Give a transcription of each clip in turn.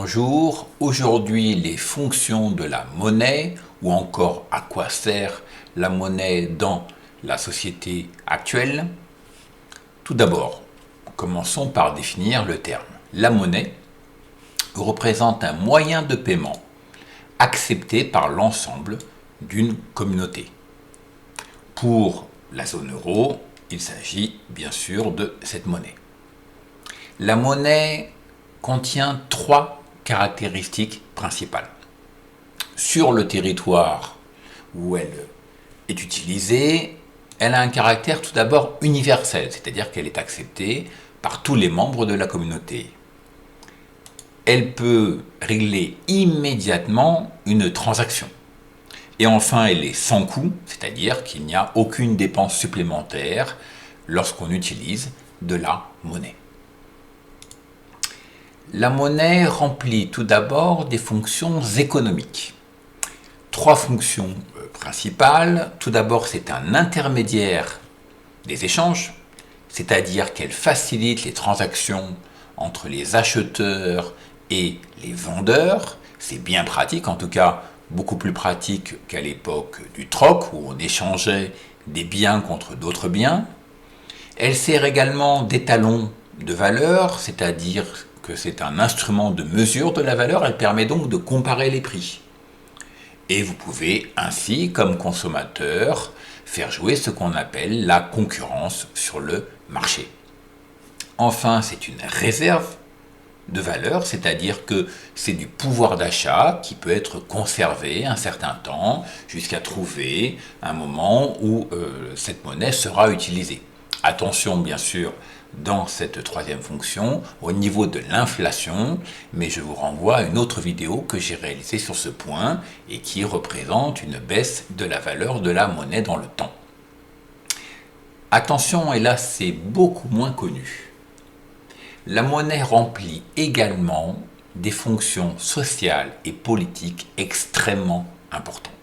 Bonjour, aujourd'hui les fonctions de la monnaie ou encore à quoi sert la monnaie dans la société actuelle. Tout d'abord, commençons par définir le terme. La monnaie représente un moyen de paiement accepté par l'ensemble d'une communauté. Pour la zone euro, il s'agit bien sûr de cette monnaie. La monnaie contient trois caractéristiques principales. Sur le territoire où elle est utilisée, elle a un caractère tout d'abord universel, c'est-à-dire qu'elle est acceptée par tous les membres de la communauté. Elle peut régler immédiatement une transaction. Et enfin, elle est sans coût, c'est-à-dire qu'il n'y a aucune dépense supplémentaire lorsqu'on utilise de la monnaie. La monnaie remplit tout d'abord des fonctions économiques. Trois fonctions principales. Tout d'abord, c'est un intermédiaire des échanges, c'est-à-dire qu'elle facilite les transactions entre les acheteurs et les vendeurs. C'est bien pratique, en tout cas beaucoup plus pratique qu'à l'époque du troc, où on échangeait des biens contre d'autres biens. Elle sert également d'étalon de valeur, c'est-à-dire que c'est un instrument de mesure de la valeur, elle permet donc de comparer les prix. Et vous pouvez ainsi, comme consommateur, faire jouer ce qu'on appelle la concurrence sur le marché. Enfin, c'est une réserve de valeur, c'est-à-dire que c'est du pouvoir d'achat qui peut être conservé un certain temps jusqu'à trouver un moment où cette monnaie sera utilisée. Attention bien sûr dans cette troisième fonction au niveau de l'inflation, mais je vous renvoie à une autre vidéo que j'ai réalisée sur ce point et qui représente une baisse de la valeur de la monnaie dans le temps. Attention, et là c'est beaucoup moins connu. La monnaie remplit également des fonctions sociales et politiques extrêmement importantes.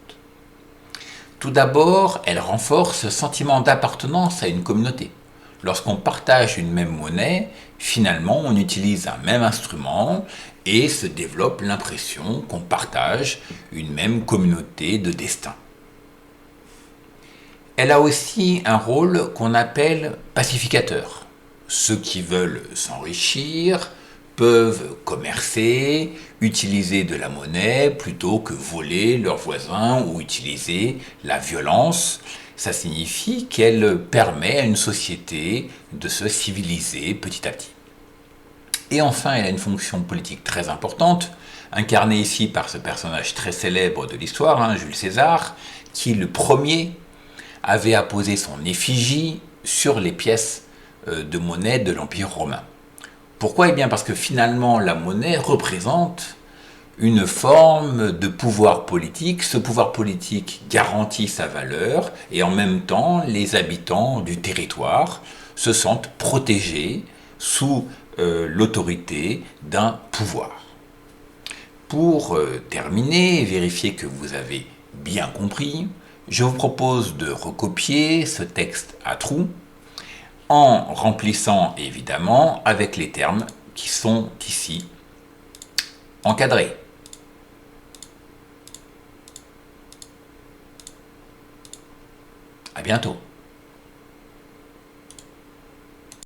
Tout d'abord, elle renforce le sentiment d'appartenance à une communauté. Lorsqu'on partage une même monnaie, finalement, on utilise un même instrument et se développe l'impression qu'on partage une même communauté de destin. Elle a aussi un rôle qu'on appelle pacificateur. Ceux qui veulent s'enrichir peuvent commercer, utiliser de la monnaie plutôt que voler leurs voisins ou utiliser la violence. Ça signifie qu'elle permet à une société de se civiliser petit à petit. Et enfin, elle a une fonction politique très importante, incarnée ici par ce personnage très célèbre de l'histoire, Jules César, qui le premier avait apposé son effigie sur les pièces de monnaie de l'Empire romain. Pourquoi ? Eh bien parce que finalement la monnaie représente une forme de pouvoir politique. Ce pouvoir politique garantit sa valeur et en même temps les habitants du territoire se sentent protégés sous l'autorité d'un pouvoir. Pour terminer et vérifier que vous avez bien compris, je vous propose de recopier ce texte à trous en remplissant évidemment avec les termes qui sont ici encadrés. À bientôt.